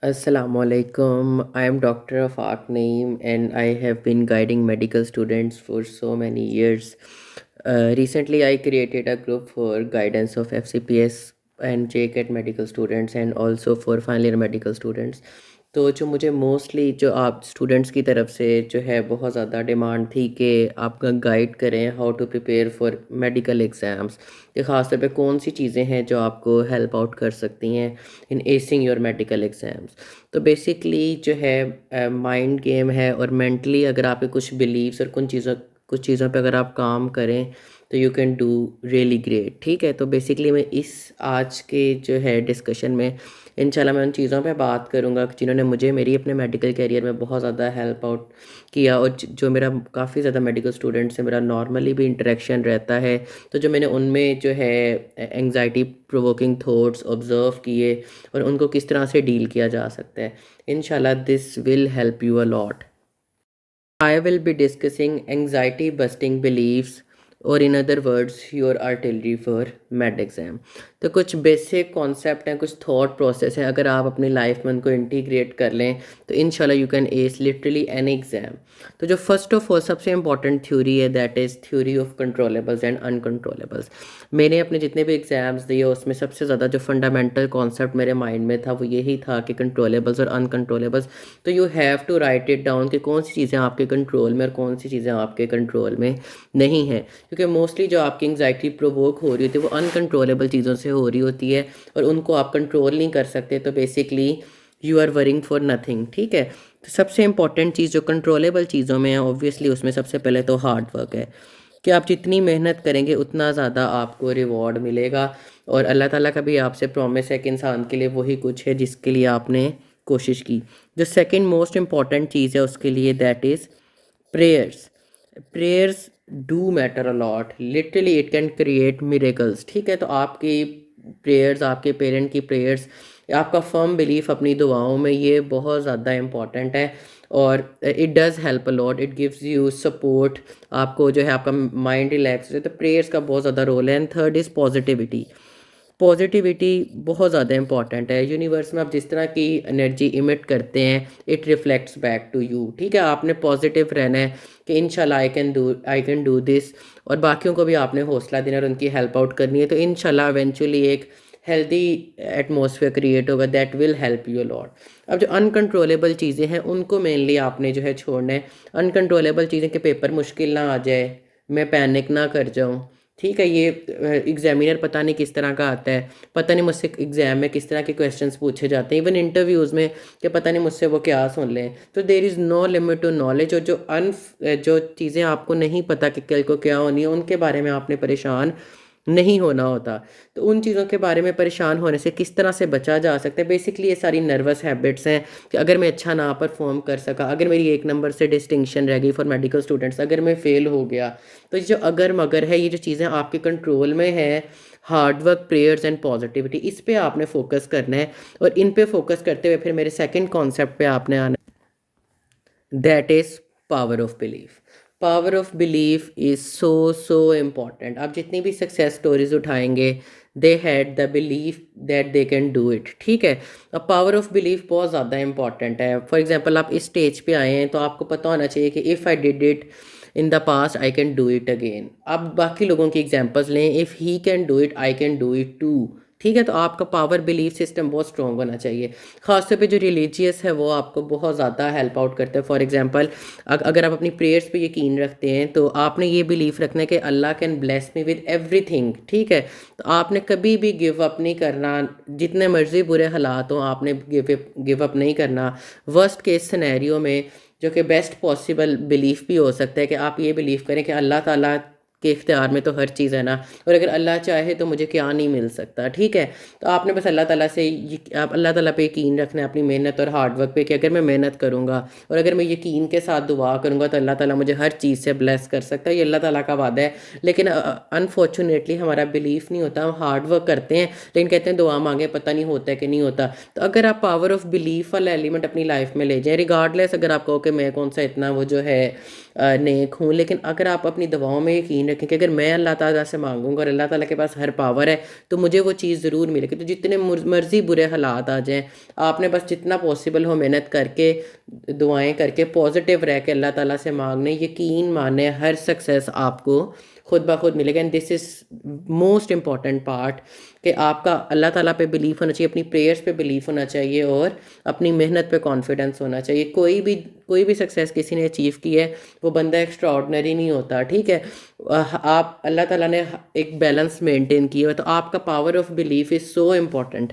Assalamualaikum. I am Dr. Afaq Naeem and I have been guiding medical students for so many years. Recently, I created a group for guidance of FCPS and JCAT medical students and also for final year medical students. तो जो मुझे mostly जो आप students की तरफ से जो है बहुत ज़्यादा डिमांड थी कि आपका गाइड करें how to prepare for medical exams कि ख़ास तौर पे कौन सी चीज़ें हैं जो आपको हेल्प आउट कर सकती हैं इन एसिंग योर मेडिकल एग्ज़ाम्स। तो बेसिकली जो है माइंड गेम है और मेंटली अगर आपके कुछ बिलीव्स और कुछ चीज़ों पे अगर आप काम करें तो you can do really great. ठीक है, तो बेसिकली मैं इस आज के जो है डिस्कशन में इंशाल्लाह मैं उन चीज़ों पे बात करूँगा जिन्होंने मुझे मेरी अपने मेडिकल करियर में बहुत ज़्यादा हेल्प आउट किया और जो मेरा काफ़ी ज़्यादा मेडिकल स्टूडेंट से मेरा नॉर्मली भी इंटरेक्शन रहता है। तो जो मैंने उनमें जो है एंग्जाइटी प्रोवोकिंग थॉट्स ऑब्जर्व किए और उनको किस तरह से डील किया जा सकता है, इंशाल्लाह this will help you a lot. I will be discussing anxiety busting beliefs और in other words your artillery for made exam. तो कुछ बेसिक कॉन्सेप्ट हैं, कुछ थॉट प्रोसेस हैं, अगर आप अपनी लाइफ में उनको इंटीग्रेट कर लें तो इंशाल्लाह you can ace literally any exam. तो जो फर्स्ट ऑफ ऑल सबसे इंपॉर्टेंट थ्योरी है that is theory of controllables and uncontrollables. मैंने अपने जितने भी एग्ज़ाम्स दिए उसमें सबसे ज़्यादा जो फंडामेंटल कॉन्सेप्ट मेरे माइंड में था वो यही था कि कंट्रोलेबल्स और अनकंट्रोलेबल्स। तो you have to write it down कि कौन सी चीज़ें आपके कंट्रोल में और कौन सी चीज़ें आपके कंट्रोल में नहीं हैं, क्योंकि मोस्टली जो आपकी एंग्जाइटी प्रोवोक हो रही होती है वो अनकंट्रोलेबल चीज़ों से हो रही होती है और उनको आप कंट्रोल नहीं कर सकते। तो basically you are worrying for nothing. ठीक है, तो सबसे इंपॉर्टेंट चीज़ जो कंट्रोलेबल चीज़ों में है ऑब्वियसली उसमें सबसे पहले तो हार्ड वर्क है कि आप जितनी मेहनत करेंगे उतना ज़्यादा आपको रिवॉर्ड मिलेगा। और अल्लाह ताला का भी आपसे प्रॉमिस है कि इंसान के लिए वही कुछ है जिसके लिए आपने कोशिश की। जो सेकंड मोस्ट इम्पॉर्टेंट चीज़ है उसके लिए that is prayers. Prayers do matter a lot, literally it can create miracles. ठीक है, तो आपकी प्रेयर्स, आपके पेरेंट की प्रेयर्स, आपका फर्म बिलीफ अपनी दुआओं में, ये बहुत ज़्यादा इंपॉर्टेंट है और it does help a lot, it gives you support. आपको जो है आपका माइंड रिलैक्स है, तो प्रेयर्स का बहुत ज़्यादा रोल है। And third is positivity. Positivity बहुत ज़्यादा इंपॉर्टेंट है। यूनिवर्स में आप जिस तरह की एनर्जी इमिट करते हैं it reflects back to you. ठीक है, आपने पॉजिटिव रहना है कि इंशाल्लाह आई कैन डू दिस, और बाकियों को भी आपने हौसला देना और उनकी हेल्प आउट करनी है। तो इंशाल्लाह इवेंचुअली एक हेल्दी एटमॉस्फेयर क्रिएट होगा that will help you lot. अब जो अनकंट्रोलेबल चीज़ें हैं उनको मेनली आपने जो है छोड़ना है। अनकंट्रोलेबल चीज़ें के पेपर मुश्किल ना आ जाए, मैं पैनिक ना कर जाऊँ। ठीक है, ये एग्जामिनर पता नहीं किस तरह का आता है, पता नहीं मुझसे एग्ज़ाम में किस तरह के क्वेश्चंस पूछे जाते हैं, इवन इंटरव्यूज़ में कि पता नहीं मुझसे वो क्या सुन लें। तो there is no limit to knowledge. और जो चीज़ें आपको नहीं पता कि कल को क्या होनी है उनके बारे में आपने परेशान नहीं होना होता। तो उन चीज़ों के बारे में परेशान होने से किस तरह से बचा जा सकता है, बेसिकली ये सारी नर्वस हैबिट्स हैं कि अगर मैं अच्छा ना परफॉर्म कर सका, अगर मेरी एक नंबर से डिस्टिंक्शन रह गई फॉर मेडिकल स्टूडेंट्स, अगर मैं फ़ेल हो गया, तो ये जो अगर मगर है, ये जो चीज़ें आपके कंट्रोल में है, hard work, prayers and positivity, इस पे आपने फोकस करना है। और इन पे फोकस करते हुए फिर मेरे सेकंड कॉन्सेप्ट पे आपने आना, that is power of belief. Power of belief is so important. आप जितनी भी सक्सेस स्टोरीज उठाएंगे they had the belief that they can do it. ठीक है, अब पावर ऑफ बिलीफ बहुत ज़्यादा इंपॉर्टेंट है। फॉर एग्जांपल आप इस स्टेज पे आए हैं तो आपको पता होना चाहिए कि if I did it in the past I can do it again. आप बाकी लोगों की एग्जांपल्स लें, if he can do it I can do it too. ठीक है, तो आपका पावर बिलीफ सिस्टम बहुत स्ट्रॉन्ग होना चाहिए। ख़ासतौर पे जो रिलीजियस है वो आपको बहुत ज़्यादा हेल्प आउट करता है। फॉर एग्जांपल अगर आप अपनी प्रेयर्स पे यकीन रखते हैं तो आपने ये बिलीफ रखना है कि Allah can bless me with everything. ठीक है, तो आपने कभी भी गिव अप नहीं करना, जितने मर्जी बुरे हालात हों आपने गिव अप नहीं करना। वर्स्ट केस सिनेरियो में जो कि बेस्ट पॉसिबल बिलीफ भी हो सकता है कि आप ये बिलीव करें कि अल्लाह ताला के इख्तियार में तो हर चीज़ है ना, और अगर अल्लाह चाहे तो मुझे क्या नहीं मिल सकता। ठीक है, तो आपने बस अल्लाह ताला से आप अल्लाह ताला पे यकीन रखना है, अपनी मेहनत और हार्ड वर्क पे, कि अगर मैं मेहनत करूँगा और अगर मैं यकीन के साथ दुआ करूँगा तो अल्लाह ताला मुझे हर चीज़ से ब्लेस कर सकता है। ये अल्लाह ताला का वादा है। लेकिन अनफॉर्चुनेटली हमारा बिलीफ नहीं होता, हम हार्ड वर्क करते हैं लेकिन कहते हैं दुआ मांगे पता नहीं होता है कि नहीं होता। तो अगर आप पावर ऑफ बिलीफ वाला एलिमेंट अपनी लाइफ में ले जाएं, रिगार्डलेस अगर आप कहो कि मैं कौन सा इतना वो जो है नेक हूँ, लेकिन अगर आप अपनी दवाओं में यकीन रखें कि अगर मैं अल्लाह ताला से मांगूंगा और अल्लाह ताला के पास हर पावर है तो मुझे वो चीज़ ज़रूर मिलेगी। तो जितने मर्ज़ी बुरे हालात आ जाएँ, आपने बस जितना पॉसिबल हो मेहनत करके, दुआएं करके, पॉजिटिव रह के अल्लाह ताला से मांगने, यकीन माने हर सक्सेस आपको खुद ब खुद मिलेगा। And this is most important part कि आपका अल्लाह ताला पे बिलीफ होना चाहिए, अपनी प्रेयर्स पे बिलीफ होना चाहिए और अपनी मेहनत पे कॉन्फिडेंस होना चाहिए। कोई भी सक्सेस किसी ने अचीव की है, वो बंदा एक्स्ट्रा ऑर्डनरी नहीं होता, ठीक है। आप अल्लाह ताला ने एक बैलेंस मेंटेन किया है, तो आपका power of belief is so important.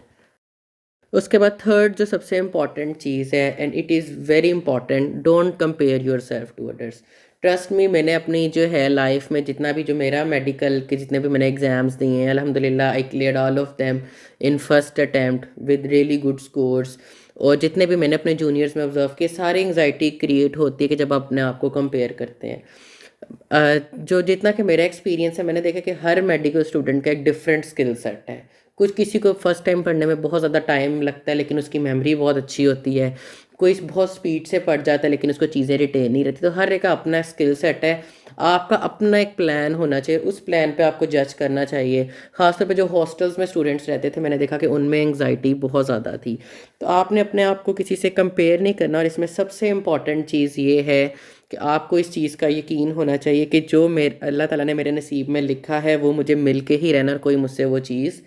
उसके बाद थर्ड जो सबसे इम्पॉर्टेंट चीज़ है, and it is very important, don't compare yourself to others. Trust me, मैंने अपनी जो है लाइफ में जितना भी जो मेरा मेडिकल के जितने भी मैंने एग्ज़ाम्स दिए हैं, अल्हम्दुलिल्लाह आई cleared all of them in first attempt with really good scores. और जितने भी मैंने अपने जूनियर्स में ऑब्जर्व किए, सारी एंग्जाइटी क्रिएट होती है कि जब आप अपने आप को कंपेयर करते हैं। जो जितना कि मेरा एक्सपीरियंस है, मैंने देखा कि हर मेडिकल स्टूडेंट का एक डिफरेंट स्किल सेट है। कुछ किसी को फर्स्ट टाइम पढ़ने में बहुत ज़्यादा टाइम लगता है लेकिन उसकी मेमोरी बहुत अच्छी होती है, कोई बहुत स्पीड से पढ़ जाता है लेकिन उसको चीज़ें रिटेन नहीं रहती। तो हर एक का अपना स्किल सेट है, आपका अपना एक प्लान होना चाहिए, उस प्लान पे आपको जज करना चाहिए। ख़ासतौर पे जो हॉस्टल्स में स्टूडेंट्स रहते थे, मैंने देखा कि उनमें एंग्जाइटी बहुत ज़्यादा थी। तो आपने अपने आप को किसी से कंपेयर नहीं करना, और इसमें सबसे इम्पॉर्टेंट चीज़ ये है कि आपको इस चीज़ का यकीन होना चाहिए कि जो मेरे अल्लाह ताला ने मेरे नसीब में लिखा है वो मुझे मिल के ही रहना, और कोई मुझसे वो चीज़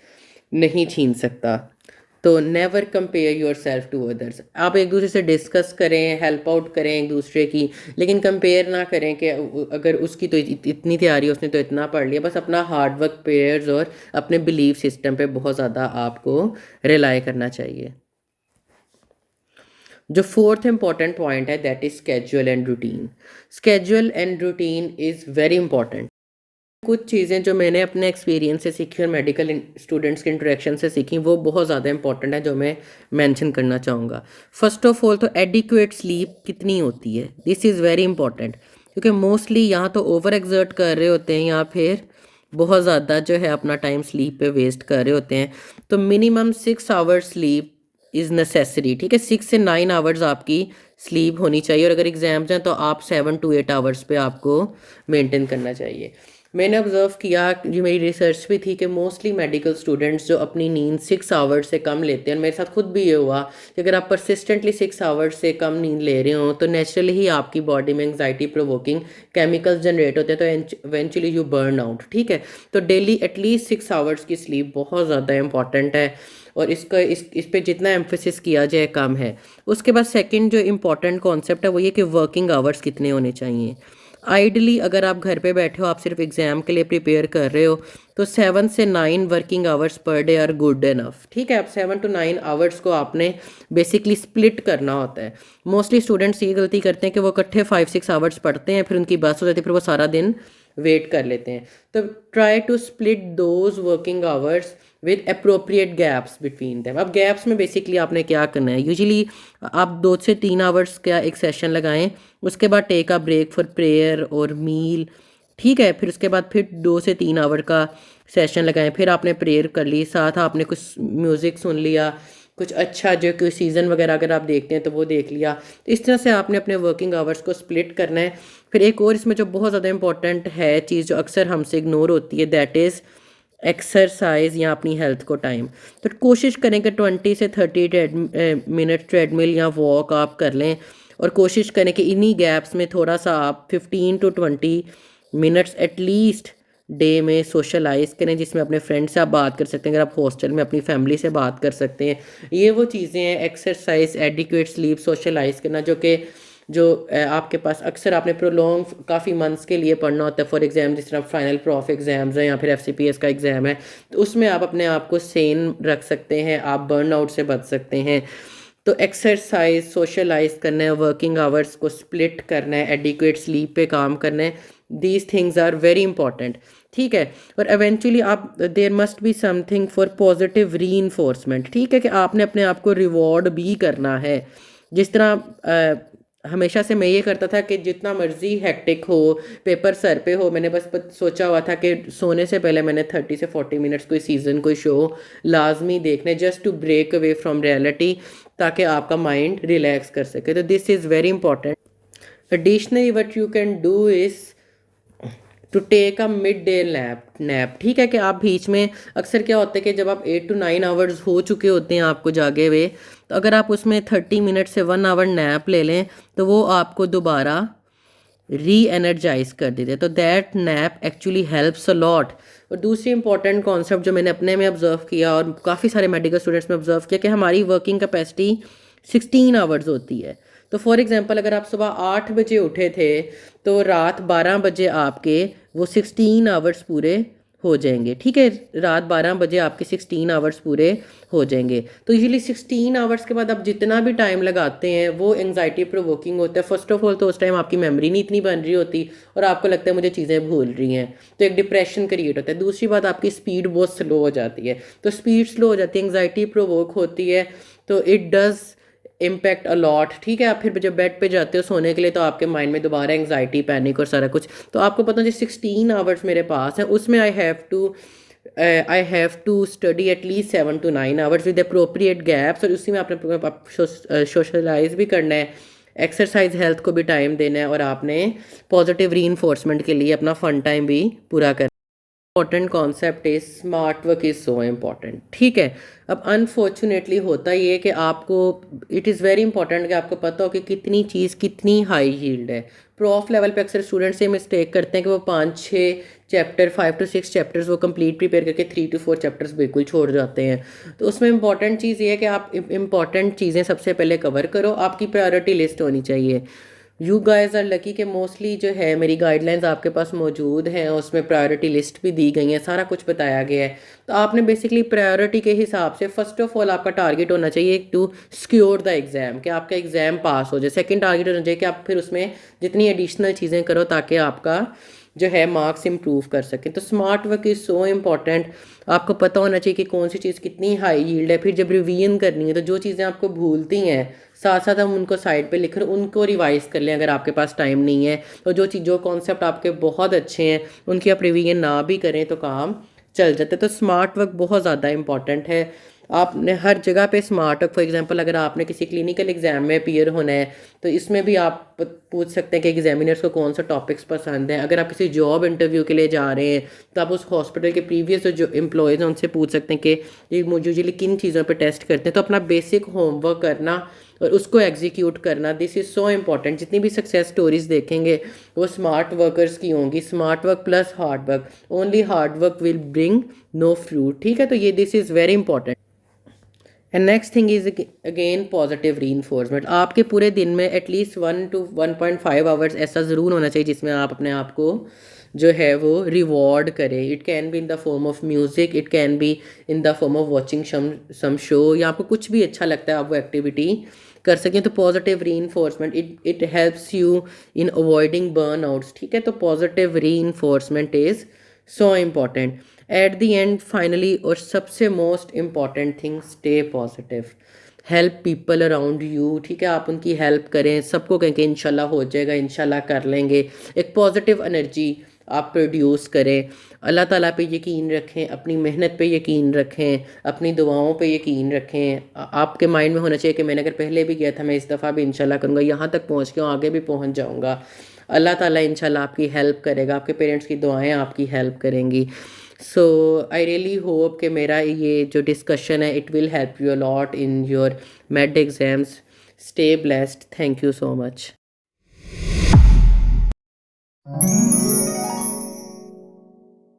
नहीं छीन सकता। तो never compare yourself to others. आप एक दूसरे से डिस्कस करें, हेल्प आउट करें एक दूसरे की, लेकिन कंपेयर ना करें कि अगर उसकी तो इतनी तैयारी है, उसने तो इतना पढ़ लिया। बस अपना हार्ड वर्क, प्रेयर्स और अपने बिलीफ सिस्टम पे बहुत ज़्यादा आपको रिलाई करना चाहिए। जो फोर्थ इंपॉर्टेंट पॉइंट है, that is schedule and routine. Schedule and routine is very important. कुछ चीज़ें जो मैंने अपने एक्सपीरियंस से सीखी और मेडिकल स्टूडेंट्स के इंटरेक्शन से सीखी, वो बहुत ज़्यादा इंपॉर्टेंट है, जो मैं मेंशन करना चाहूँगा। फर्स्ट ऑफ ऑल तो एडिक्वेट स्लीप कितनी होती है, दिस इज़ वेरी इंपॉर्टेंट। क्योंकि मोस्टली यहाँ तो ओवर एक्सर्ट कर रहे होते हैं या फिर बहुत ज़्यादा जो है अपना टाइम स्लीप पे वेस्ट कर रहे होते हैं। तो minimum 6 hours sleep is necessary, ठीक है। 6 से 9 आवर्स आपकी स्लीप होनी चाहिए, और अगर एग्ज़ाम्स हैं तो आप 7 to 8 आवर्स पे आपको मेंटेन करना चाहिए। मैंने ऑब्ज़र्व किया, जो मेरी रिसर्च भी थी, कि मोस्टली मेडिकल स्टूडेंट्स जो अपनी नींद 6 आवर्स से कम लेते हैं, और मेरे साथ खुद भी ये हुआ कि अगर आप परसिस्टेंटली 6 आवर्स से कम नींद ले रहे हो तो नेचुरली ही आपकी बॉडी में एंग्जाइटी प्रोवोकिंग केमिकल्स जनरेट होते हैं, तो इवेंचुअली यू बर्न आउट, ठीक है। तो डेली एटलीस्ट 6 आवर्स की स्लीप बहुत ज़्यादा इंपॉर्टेंट है, और इसका इस पे जितना एम्फेसिस किया जाए कम है। उसके बाद सेकंड जो इम्पॉर्टेंट कॉन्सेप्ट है वो ये कि वर्किंग आवर्स कितने होने चाहिए। आइडली अगर आप घर पे बैठे हो, आप सिर्फ एग्ज़ाम के लिए प्रिपेयर कर रहे हो, तो 7 से 9 working hours per day are good enough, ठीक है। अब 7 to 9 आवर्स को आपने बेसिकली स्प्लिट करना होता है। मोस्टली स्टूडेंट्स ये गलती करते हैं कि वो इकट्ठे 5-6 आवर्स पढ़ते हैं, फिर उनकी बस हो जाती है, फिर वो सारा दिन वेट कर लेते हैं। तो try to split those working hours with appropriate gaps between them. अब गैप्स में बेसिकली आपने क्या करना है, यूजुअली आप 2 से 3 आवर्स का एक सेशन लगाएं, उसके बाद take a break for prayer और मील, ठीक है। फिर उसके बाद फिर 2 से 3 आवर का सेशन लगाएं, फिर आपने प्रेयर कर ली, साथ आपने कुछ म्यूज़िक सुन लिया, कुछ अच्छा जो कोई सीज़न वगैरह अगर आप देखते हैं तो वो देख लिया। तो इस तरह से आपने अपने वर्किंग आवर्स को स्प्लिट करना है। फिर एक और इसमें जो बहुत ज़्यादा इंपॉर्टेंट है चीज़, जो अक्सर हमसे इग्नोर होती है, दैट इज़ एक्सरसाइज या अपनी हेल्थ को टाइम। तो कोशिश करें कि 20 से 30 मिनट ट्रेडमिल या वॉक आप कर लें, और कोशिश करें कि इन्हीं गैप्स में थोड़ा सा आप 15 to 20 मिनट्स एटलीस्ट डे में सोशलाइज करें, जिसमें अपने फ्रेंड से आप बात कर सकते हैं, अगर आप हॉस्टल में अपनी फैमिली से बात कर सकते हैं। ये वो चीज़ें हैं, एक्सरसाइज, एडिक्वेट स्लीप, सोशलाइज करना, जो आपके पास अक्सर आपने प्रोलॉन्ग काफ़ी मंथ्स के लिए पढ़ना होता है फॉर एग्ज़ाम, जिस तरह फाइनल प्रॉफ एग्ज़ाम्स हैं या फिर FCPS का एग्ज़ाम है, तो उसमें आप अपने आप को सेन रख सकते हैं, आप बर्न आउट से बच सकते हैं। तो एक्सरसाइज, सोशलाइज करना है, वर्किंग आवर्स को स्प्लिट करना है, एडिक्वेट स्लीप पे काम करना है, these things are very important, ठीक है। और एवेंचुअली आप, there must be something for positive reinforcement, ठीक है, कि आपने अपने आप को रिवॉर्ड भी करना है। जिस तरह हमेशा से मैं ये करता था कि जितना मर्जी हेक्टिक हो, पेपर सर पे हो, मैंने बस सोचा हुआ था कि सोने से पहले मैंने 30 से 40 मिनट्स कोई सीज़न, कोई शो लाजमी देखने, just to break away from reality, ताकि आपका माइंड रिलैक्स कर सके। तो this is very important. Additionally what you can do is to take a mid day nap. ठीक है, कि आप बीच में, अक्सर क्या होता है कि जब आप 8 to 9 आवर्स हो चुके होते हैं आपको जागे हुए, तो अगर आप उसमें 30 मिनट से 1 आवर नैप ले लें तो वो आपको दोबारा री एनर्जाइज कर देते हैं। तो that nap actually helps a lot. और दूसरी इंपॉर्टेंट कॉन्सेप्ट जो मैंने अपने में ऑब्जर्व किया और काफ़ी सारे मेडिकल स्टूडेंट्स में ऑब्जर्व किया, कि हमारी वर्किंग कैपेसिटी 16 आवर्स होती है। तो फॉर एग्जांपल अगर आप सुबह 8 बजे उठे थे तो रात 12 बजे आपके वो 16 आवर्स पूरे हो जाएंगे। ठीक है, रात 12 बजे आपके 16 आवर्स पूरे हो जाएंगे। तो यूजली 16 आवर्स के बाद आप जितना भी टाइम लगाते हैं वो एंग्जाइटी प्रोवोकिंग होता है। फर्स्ट ऑफ ऑल तो उस टाइम आपकी मेमोरी नहीं इतनी बन रही होती और आपको लगता है मुझे चीज़ें भूल रही हैं, तो एक डिप्रेशन क्रिएट होता है। दूसरी बात, आपकी स्पीड बहुत स्लो हो जाती है। तो स्पीड स्लो हो जाती है, एंग्जाइटी प्रोवोक होती है, तो इट डज़ इम्पैक्ट अलॉट। ठीक है, आप फिर जब बेड पे जाते हो सोने के लिए तो आपके माइंड में दोबारा एंग्जाइटी, पैनिक और सारा कुछ। तो आपको पता है 16 आवर्स मेरे पास है, उसमें I have to study at least 7 to 9 hours with appropriate gaps. और उसी में आपने सोशलाइज भी करना है, एक्सरसाइज, हेल्थ को भी टाइम देना है, और आपने पॉजिटिव री के लिए अपना फन टाइम भी पूरा करना है। Important concept is smart work is so important. ठीक है, अब अनफॉर्चुनेटली होता ये है कि आपको, इट इज़ वेरी इंपॉर्टेंट कि आपको पता हो कि कितनी चीज़ कितनी हाई यील्ड है। प्रॉफ लेवल पे अक्सर स्टूडेंट्स ये मिस्टेक करते हैं कि वो 5-6 चैप्टर, 5 to 6 चैप्टर्स वो कंप्लीट प्रिपेयर करके 3 to 4 चैप्टर्स बिल्कुल छोड़ जाते हैं। तो उसमें इंपॉर्टेंट चीज़ ये है कि आप इंपॉर्टेंट चीज़ें सबसे पहले कवर करो, आपकी प्रायोरिटी लिस्ट होनी चाहिए। यू गाइज आर लकी कि मोस्टली जो है मेरी गाइडलाइंस आपके पास मौजूद हैं, उसमें प्रायोरिटी लिस्ट भी दी गई है, सारा कुछ बताया गया है। तो आपने बेसिकली प्रायोरिटी के हिसाब से फर्स्ट ऑफ ऑल आपका टारगेट होना चाहिए टू सिक्योर द एग्ज़ाम, कि आपका एग्ज़ाम पास हो जाए। सेकंड टारगेट होना चाहिए कि आप फिर उसमें जितनी एडिशनल चीज़ें करो ताकि आपका जो है मार्क्स इंप्रूव कर सकें। तो smart work is so important. आपको पता होना चाहिए कि कौन सी चीज़ कितनी हाई यील्ड है। फिर जब रिवीजन करनी है तो जो चीज़ें आपको भूलती हैं साथ साथ हम उनको साइड पे लिख कर उनको रिवाइज कर लें अगर आपके पास टाइम नहीं है। तो जो कॉन्सेप्ट आपके बहुत अच्छे हैं उनकी आप रिवीजन ना भी करें तो काम चल जाता है। तो स्मार्ट वर्क बहुत ज़्यादा इंपॉर्टेंट है। आपने हर जगह पे स्मार्ट वर्क, फॉर एग्जांपल अगर आपने किसी क्लिनिकल एग्जाम में अपीयर होना है तो इसमें भी आप पूछ सकते हैं कि एग्जामिनर्स को कौन सा टॉपिक्स पसंद है। अगर आप किसी जॉब इंटरव्यू के लिए जा रहे हैं तो आप उस हॉस्पिटल के प्रीवियस जो एम्प्लॉयज़ हैं उनसे पूछ सकते हैं कि ये मुझे यूजली किन चीज़ों पर टेस्ट करते हैं। तो अपना बेसिक होमवर्क करना और उसको एग्जीक्यूट करना, दिस इज़ सो इम्पॉर्टेंट। जितनी भी सक्सेस स्टोरीज देखेंगे वो स्मार्ट वर्कर्स की होंगी। Smart work plus hard work, only hard work will bring no fruit. ठीक है, तो ये this is very important. And next thing is again positive re. आपके पूरे दिन में एटलीस्ट 1 to 1.5 आवर्स ऐसा ज़रूर होना चाहिए जिसमें आप अपने आप को जो है वो रिवॉर्ड करें। It can be in the form of music, it can be in the form of watching some show, या आपको कुछ भी अच्छा लगता है आप वो एक्टिविटी कर सकें। तो पॉजिटिव री it helps you in avoiding burn outs. ठीक है, तो पॉजिटिव री is so important. At the end finally और सबसे most important thing, stay positive, help people around you. ठीक है, आप उनकी हेल्प करें, सबको कहें कि इंशाल्लाह हो जाएगा, इंशाल्लाह कर लेंगे। एक पॉजिटिव एनर्जी आप प्रोड्यूस करें। अल्लाह ताला पे यकीन रखें, अपनी मेहनत पे यकीन रखें, अपनी दुआओं पे यकीन रखें। आपके माइंड में होना चाहिए कि मैंने अगर पहले भी किया था मैं इस दफ़ा भी इंशाल्लाह करूँगा, यहाँ तक पहुँच गया हूँ, आगे भी पहुँच जाऊँगा। अल्लाह ताला इंशाल्लाह आपकी हेल्प करेगा, आपके पेरेंट्स की दुआएं आपकी हेल्प करेंगी। सो आई रियली होप कि मेरा ये जो डिस्कशन है it will help you a lot in your made exams. Stay blessed, thank you so much.